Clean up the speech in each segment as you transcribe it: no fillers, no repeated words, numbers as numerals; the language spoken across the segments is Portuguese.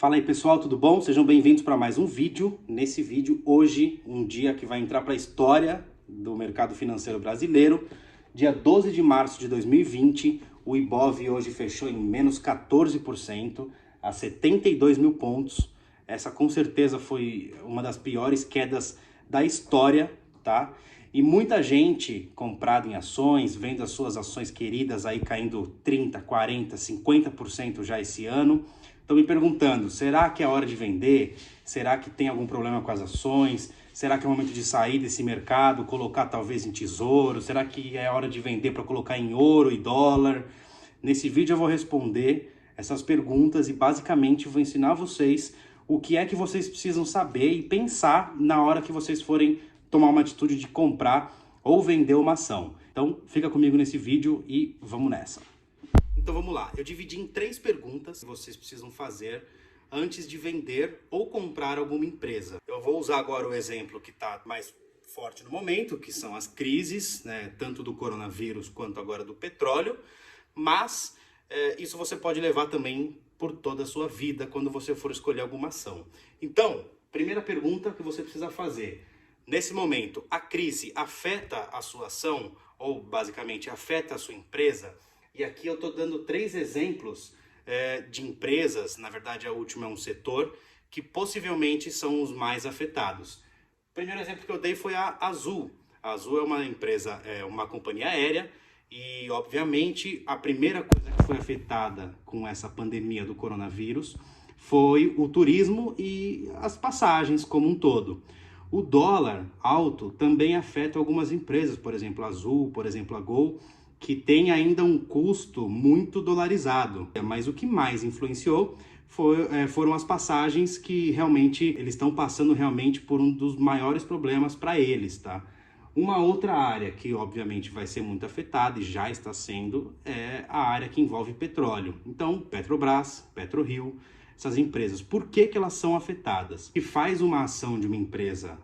Fala aí pessoal, tudo bom? Sejam bem-vindos para mais um vídeo. Nesse vídeo, hoje, um dia que vai entrar para a história do mercado financeiro brasileiro. Dia 12 de março de 2020, o Ibov hoje fechou em menos 14%, a 72 mil pontos. Essa com certeza foi uma das piores quedas da história, tá? E muita gente comprada em ações, vendo as suas ações queridas aí caindo 30, 40, 50% já esse ano. Estou me perguntando, será que é hora de vender? Será que tem algum problema com as ações? Será que é o momento de sair desse mercado, colocar talvez em tesouro? Será que é hora de vender para colocar em ouro e dólar? Nesse vídeo eu vou responder essas perguntas e basicamente vou ensinar vocês o que é que vocês precisam saber e pensar na hora que vocês forem tomar uma atitude de comprar ou vender uma ação. Então fica comigo nesse vídeo e vamos nessa. Então vamos lá, eu dividi em 3 perguntas que vocês precisam fazer antes de vender ou comprar alguma empresa. Eu vou usar agora o exemplo que está mais forte no momento, que são as crises, né, tanto do coronavírus quanto agora do petróleo, mas isso você pode levar também por toda a sua vida quando você for escolher alguma ação. Então, primeira pergunta que você precisa fazer. Nesse momento, a crise afeta a sua ação ou basicamente afeta a sua empresa? E aqui eu estou dando 3 exemplos de empresas, na verdade a última é um setor, que possivelmente são os mais afetados. O primeiro exemplo que eu dei foi a Azul. A Azul é uma empresa, uma companhia aérea e obviamente a primeira coisa que foi afetada com essa pandemia do coronavírus foi o turismo e as passagens como um todo. O dólar alto também afeta algumas empresas, por exemplo a Azul, por exemplo a Gol, que tem ainda um custo muito dolarizado. Mas o que mais influenciou foram as passagens que realmente eles estão passando realmente por um dos maiores problemas para eles, tá? Uma outra área que obviamente vai ser muito afetada e já está sendo é a área que envolve petróleo. Então, Petrobras, PetroRio, essas empresas, por que elas são afetadas? O que faz uma ação de uma empresa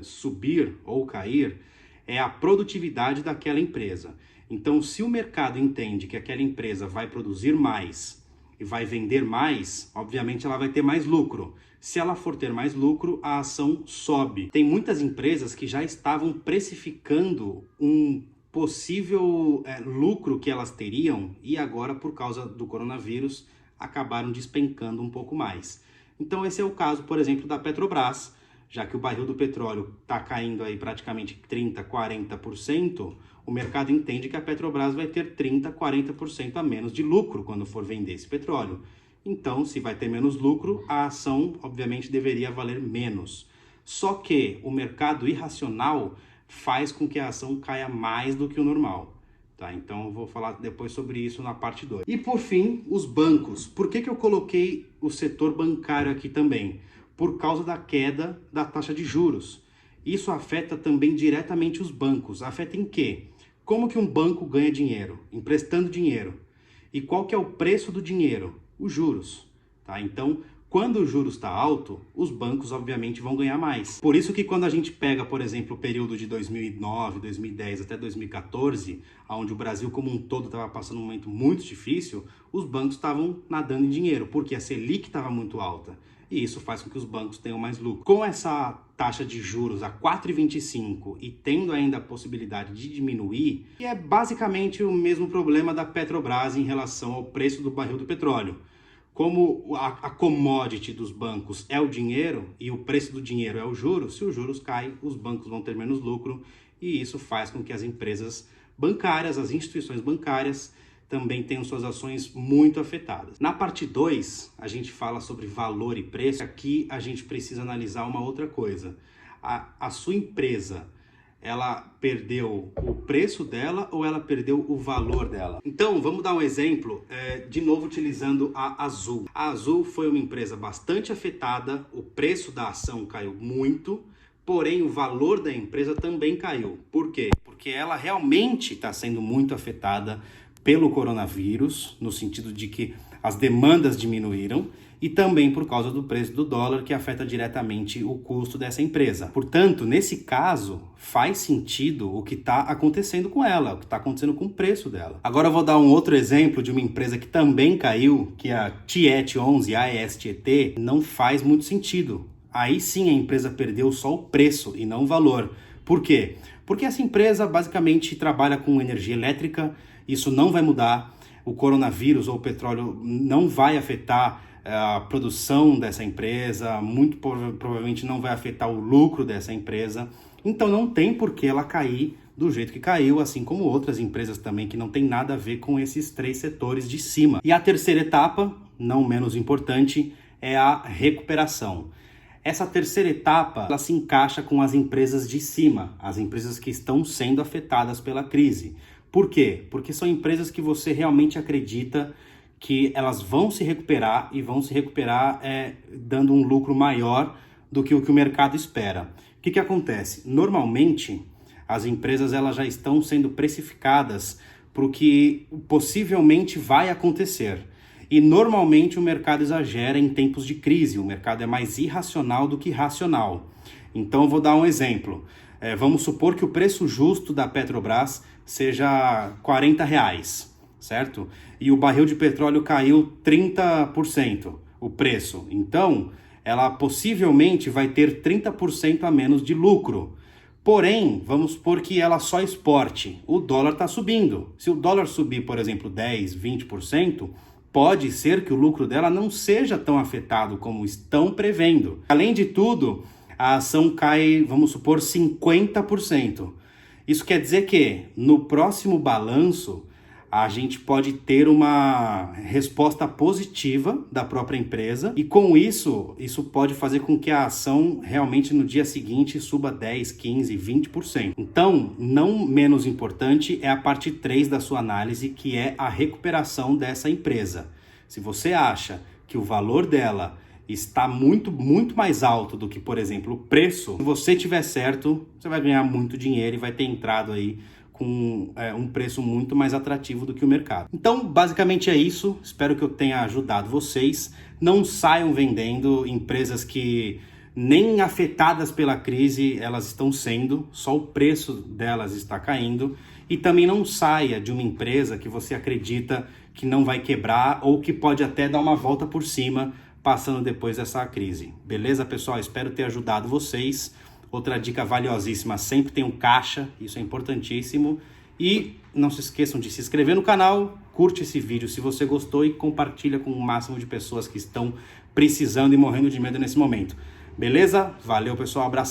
subir ou cair é a produtividade daquela empresa. Então, se o mercado entende que aquela empresa vai produzir mais e vai vender mais, obviamente ela vai ter mais lucro. Se ela for ter mais lucro, a ação sobe. Tem muitas empresas que já estavam precificando um possível lucro que elas teriam e agora, por causa do coronavírus, acabaram despencando um pouco mais. Então, esse é o caso, por exemplo, da Petrobras. Já que o barril do petróleo está caindo aí praticamente 30%, 40%, o mercado entende que a Petrobras vai ter 30%, 40% a menos de lucro quando for vender esse petróleo. Então, se vai ter menos lucro, a ação obviamente deveria valer menos. Só que o mercado irracional faz com que a ação caia mais do que o normal. Tá? Então, eu vou falar depois sobre isso na parte 2. E por fim, os bancos. Por que eu coloquei o setor bancário aqui também? Por causa da queda da taxa de juros. Isso afeta também diretamente os bancos. Afeta em quê? Como que um banco ganha dinheiro? Emprestando dinheiro. E qual que é o preço do dinheiro? Os juros. Tá? Então, quando o juros está alto, os bancos obviamente vão ganhar mais. Por isso que quando a gente pega, por exemplo, o período de 2009, 2010 até 2014, onde o Brasil como um todo estava passando um momento muito difícil, os bancos estavam nadando em dinheiro, porque a Selic estava muito alta. E isso faz com que os bancos tenham mais lucro. Com essa taxa de juros a 4,25 e tendo ainda a possibilidade de diminuir, que é basicamente o mesmo problema da Petrobras em relação ao preço do barril do petróleo. Como a commodity dos bancos é o dinheiro e o preço do dinheiro é o juros, se os juros caem, os bancos vão ter menos lucro e isso faz com que as empresas bancárias, as instituições bancárias, também tenham suas ações muito afetadas. Na parte 2, a gente fala sobre valor e preço. Aqui a gente precisa analisar uma outra coisa. A sua empresa, ela perdeu o preço dela ou ela perdeu o valor dela? Então, vamos dar um exemplo, de novo utilizando a Azul. A Azul foi uma empresa bastante afetada, o preço da ação caiu muito, porém o valor da empresa também caiu. Por quê? Porque ela realmente está sendo muito afetada pelo coronavírus, no sentido de que as demandas diminuíram e também por causa do preço do dólar, que afeta diretamente o custo dessa empresa. Portanto, nesse caso, faz sentido o que está acontecendo com ela, o que está acontecendo com o preço dela. Agora eu vou dar um outro exemplo de uma empresa que também caiu, que é a TIET11, AESTET, não faz muito sentido. Aí sim a empresa perdeu só o preço e não o valor. Por quê? Porque essa empresa basicamente trabalha com energia elétrica, isso não vai mudar, o coronavírus ou o petróleo não vai afetar a produção dessa empresa, muito provavelmente não vai afetar o lucro dessa empresa, então não tem por que ela cair do jeito que caiu, assim como outras empresas também que não tem nada a ver com esses três setores de cima. E a terceira etapa, não menos importante, é a recuperação. Essa terceira etapa, ela se encaixa com as empresas de cima, as empresas que estão sendo afetadas pela crise. Por quê? Porque são empresas que você realmente acredita que elas vão se recuperar e vão se recuperar dando um lucro maior do que o mercado espera. O que acontece? Normalmente, as empresas elas já estão sendo precificadas para o que possivelmente vai acontecer. E normalmente o mercado exagera em tempos de crise, o mercado é mais irracional do que racional. Então eu vou dar um exemplo. Vamos supor que o preço justo da Petrobras seja R$40, certo? E o barril de petróleo caiu 30%, o preço. Então, ela possivelmente vai ter 30% a menos de lucro. Porém, vamos supor que ela só exporte. O dólar está subindo. Se o dólar subir, por exemplo, 10%, 20%, pode ser que o lucro dela não seja tão afetado como estão prevendo. Além de tudo, a ação cai, vamos supor, 50%. Isso quer dizer que no próximo balanço a gente pode ter uma resposta positiva da própria empresa e com isso pode fazer com que a ação realmente no dia seguinte suba 10, 15, 20%. Então, não menos importante é a parte 3 da sua análise, que é a recuperação dessa empresa. Se você acha que o valor dela está muito mais alto do que, por exemplo, o preço, se você tiver certo, você vai ganhar muito dinheiro e vai ter entrado aí com um preço muito mais atrativo do que o mercado. Então, basicamente é isso. Espero que eu tenha ajudado vocês. Não saiam vendendo empresas que nem afetadas pela crise elas estão sendo, só o preço delas está caindo. E também não saia de uma empresa que você acredita que não vai quebrar ou que pode até dar uma volta por cima passando depois dessa crise. Beleza, pessoal? Espero ter ajudado vocês. Outra dica valiosíssima, sempre tem um caixa, isso é importantíssimo. E não se esqueçam de se inscrever no canal, curte esse vídeo se você gostou e compartilha com o máximo de pessoas que estão precisando e morrendo de medo nesse momento. Beleza? Valeu, pessoal, abração.